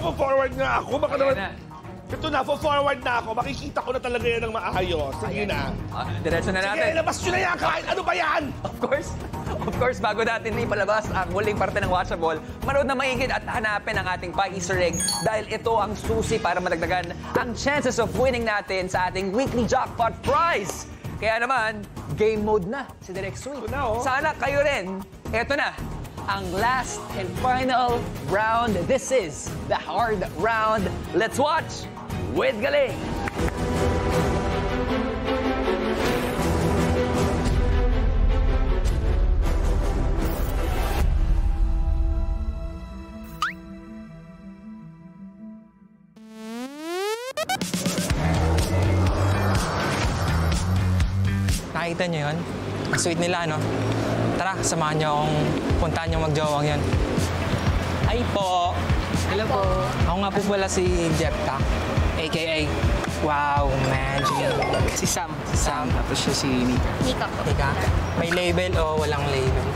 Forward nga ako. Baka naman... na. Ito na, forward na ako. Makikita ko na talaga yan ng maayos. Sige na. Diretso na natin. Sige, labas nyo na yan. Kahit ano ba yan? Of course, bago natin ipalabas ang huling parte ng Watchable, manood na maigit at hanapin ang ating pa-Easter egg dahil ito ang susi para madagdagan ang chances of winning natin sa ating weekly jackpot prize. Kaya naman, game mode na si Direk Sweet. Sana kayo rin. Ito na, ang last and final round. This is the hard round. Let's watch with Galing. Nakita niyo yun? Ang sweet nila, no? Tara, samahan niyo akong puntahan yung magjawang yun. Ay po! Hello po! Ako nga po pala si Jepta, a.k.a. Wow, Magic. Si Sam. Tapos siya si Nika. Nika? May label o walang label?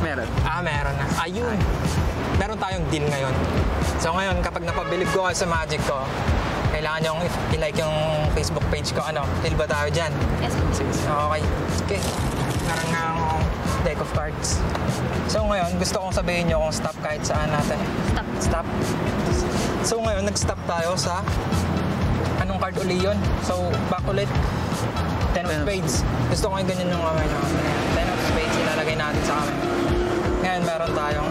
Meron. Meron na. Ayun! Meron tayong deal ngayon. So ngayon, kapag napabilib ko kayo sa Magic ko, kailangan nyo i-like yung Facebook page ko. Ano? Deal ba tayo dyan? Yes. Okay. Okay. Meron nga akong deck of cards. So ngayon, gusto kong sabihin nyo kung stop kahit saan natin. Stop. So ngayon, nag-stop tayo sa anong card uli yun? So, back ulit. 10 of spades. Gusto ko yung ganyan yung kamay natin. 10 of spades, ilalagay natin sa kamay. Ngayon, meron tayong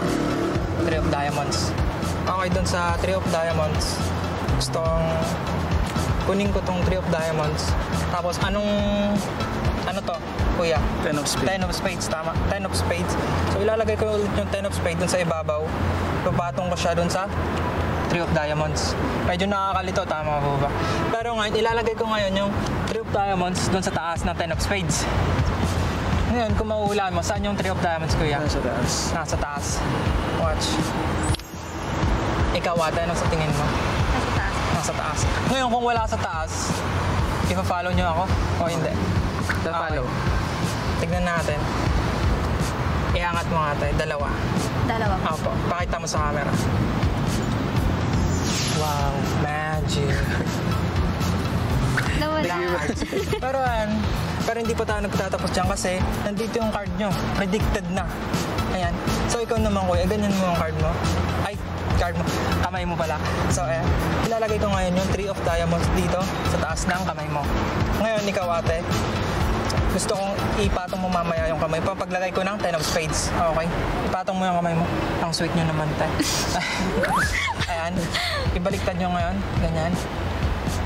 3 of diamonds. Okay, dun sa 3 of diamonds, gusto kong kunin ko tong 3 of diamonds. Tapos, ano to, kuya? 10 of spades. 10 of spades, tama. 10 of spades. So, ilalagay ko ulit yung 10 of spades dun sa ibabaw. Papatong ko siya dun sa 3 of diamonds. Medyo nakakalito, tama po ba? Pero ngayon, ilalagay ko ngayon yung 3 of diamonds dun sa taas ng 10 of spades. Ngayon, kung mahuhulaan mo, saan yung 3 of diamonds, kuya? Nasa taas. Nasa taas. Watch. Ikaw, ate, ano sa tingin mo? Nasa taas. Nasa taas. Ngayon, kung wala sa taas, ipa-follow nyo ako o hindi? Follow. Tignan natin. Iangat mo ate, dalawa. Opo, pakita mo sa camera. Wow, magic. Pero hindi pa tayo nagtatapos dyan kasi nandito yung card nyo. Predicted na. Ayan. So ikaw naman kuya, ganyan mo yung card mo. Ay, card mo. Kamay mo pala. So ayan. Ilalagay ko ngayon yung 3 of diamonds dito sa taas ng kamay mo. Ngayon ikaw ate, gusto kong ipatong mo mamaya yung kamay mo. Paglagay ko ng 10 of spades. Okay? Ipatong mo yung kamay mo. Ang sweet nyo naman tayo. Ayan. Ibaliktad nyo ngayon. Ganyan.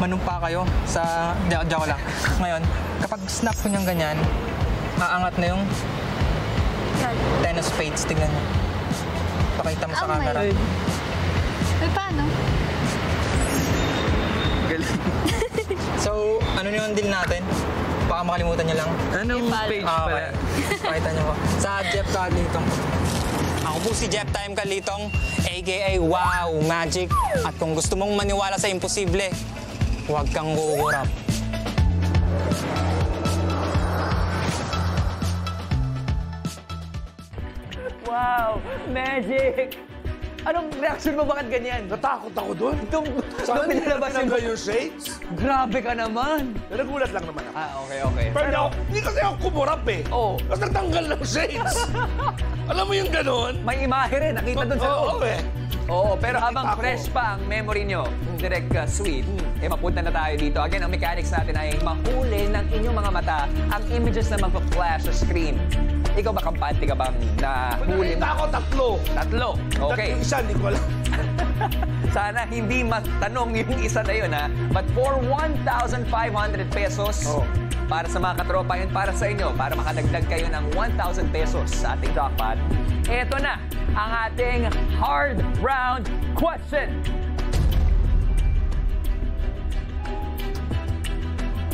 Manumpa kayo sa... Diyan ko lang. Ngayon, kapag snap ko niyang ganyan, aangat na yung 10 of spades. Tignan nyo. Pakita mo sa camera. Ay, paano? Galing. So, ano yung deal natin? Baka makalimutan nyo lang. Anong page pala? Pakita nyo po. Sa Jeff Kalitong. Ako po si Jeff Time Kalitong, a.k.a. Wow Magic. At kung gusto mong maniwala sa imposible, huwag kang gugurap. Wow! Magic! Anong reaction mo? Bakit ganyan? Natakot ako doon. Doon nilabas yung shades. Grabe ka naman! Nagulat lang naman ako. Okay. Pero hindi kasi ako kumurap eh. Oo. Tapos nagtanggal ng shades. Alam mo yung ganon? May imahe rin. Nakita doon sa loob. Oo, pero habang fresh pa ang memory nyo, Direk Sweet, mapunta na tayo dito. Again, ang mechanics natin ay mahuli ng inyong mga mata ang images na magpa-flash sa screen. Ikaw ba, kampante ka bang nahuli mo? Nakita ko tatlo. Okay. Yung isa, hindi ko alam. Sana hindi matanong yung isa na yun, ha? But for 1,500 pesos, para sa mga katropa yun, para sa inyo, para makadagdag kayo ng 1,000 pesos sa ating jackpot, eto na ang ating hard round question.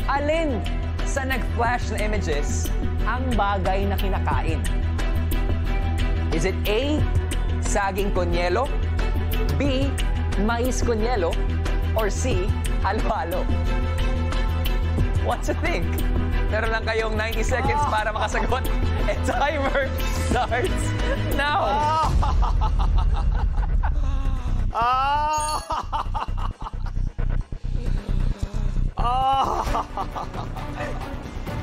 Alin sa nag-flash na images ang bagay na kinakain? Is it A, saging konyelo, B, mais konyelo, or C, halo-halo? What to think? Meron lang kayong 90 seconds para makasagot. And timer starts now. Ah! Ah!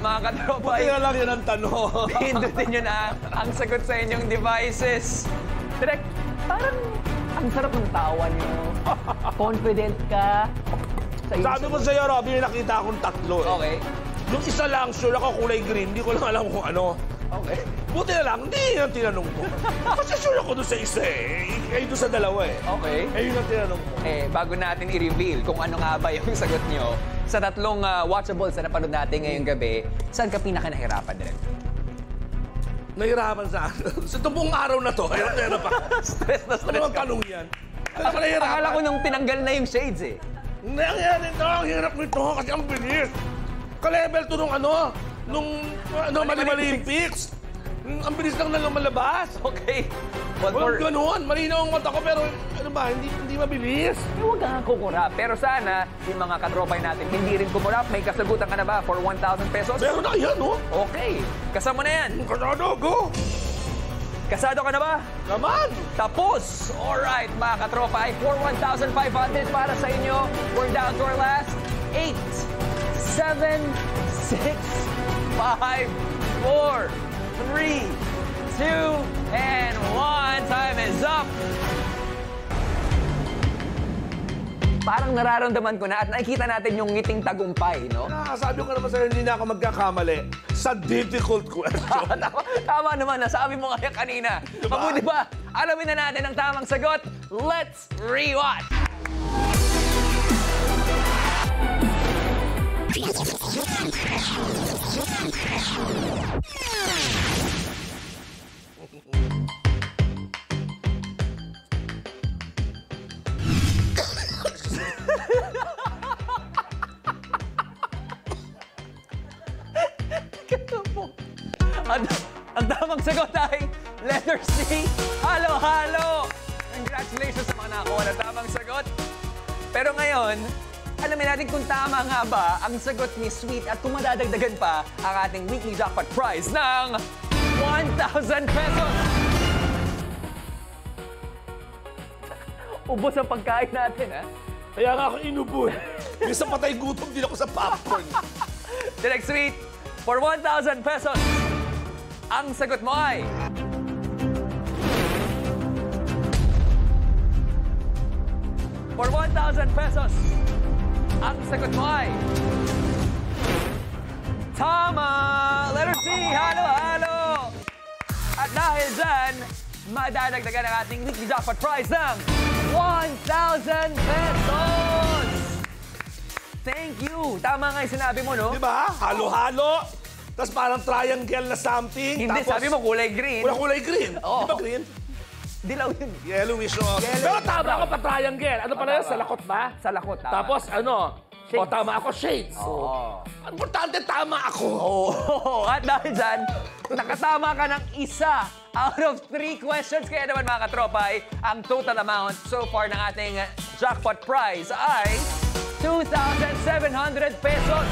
Mga katropa, Buti na lang yan ang tanong. pindutin nyo na ang sagot sa inyong devices. Direk, parang ang sarap ng tawa nyo. Confident ka sa iyong Sabi ko sa'yo, Robby, nakita akong tatlo eh. Okay. Yung isa lang, sure ako kulay green. Hindi ko lang alam kung ano. Okay. Buti na lang, hindi yun ang tinanong mo. Kasi sure ako doon sa isa eh. Eh, doon sa dalawa eh. Okay. Eh, yun ang tinanong mo. Bago natin i-reveal kung ano nga ba yung sagot nyo, sa tatlong watchables na napanood natin ngayong gabi, saan ka pinaka-nahirapan, Direk? Nahirapan sa ano. Sa itong buong araw na to, hirap na hirap ako. Stress na Ano stress ang ka. tanong yan? Ano ka nahirapan? Akala ko nung tinanggal na yung shades eh. Nangyari ito, ang hirap nito kasi ang bilis. Ka-level to nung ano, Mali-Olympics. Ang bilis lang na lumalabas. Okay. Well, Walang ganun. Malinaw ang mata ko pero ano ba, hindi mabilis. huwag ka nga kukurap. Pero sana, yung mga katropay natin, hindi rin kumurap. May kasagutan ka na ba for 1,000 pesos? Meron na yan, no? Okay. Kasama na yan. Kasado, go! Kasado ka na ba? Naman! Tapos! Alright, mga katropay, for 1,500 para sa inyo. We're down to our last 8, 7, 6, 5, 4, 3, 2, and 1. Time is up! Parang nararamdaman ko na at nakikita natin yung ngiting tagumpay, no? Sabi ko naman sa'yo, hindi na ako magkakamali sa difficult question. Tama naman, nasabi mo kaya kanina. Diba? Mabuti ba? Alamin na natin ang tamang sagot. Let's rewatch! Ang tamang sagot ay letter C, halo-halo! Congratulations sa mga nakakuha ng tamang sagot. Pero ngayon, alamin natin kung tama nga ba ang sagot ni Sweet at kung madadagdagan pa ang ating weekly jackpot prize ng 1,000 pesos! Ubos ang pagkain natin, ha? Kaya nga ako inubo eh. Minsan patay gutom din ako sa popcorn. Direct Sweet, for 1,000 pesos, ang sagot mo ay... For 1,000 pesos, ang sagot mo ay... Tama! Letter C, halo-halo! At dahil dyan, madadagdagan ang ating weekly jackpot prize ng 1,000 pesos! Thank you! Tama nga yung sinabi mo, no? Di ba? Halo-halo. Tapos parang triangle na something. Hindi, Tapos, sabi mo kulay green. Wala kulay green. Oo. Di ba green? Dilaw yun. Yellowish. Oh. Pero tama ako pa triangle. Ano pala yun? Sa lakot ba? Sa lakot, tama. Tapos ano? Shades. O tama ako, shades. Oo. Ang importante, tama ako. Oh, at dahil dyan, nakatama ka ng isa out of 3 questions. Kaya naman mga katropay, ang total amount so far ng ating jackpot prize ay 2,700 pesos.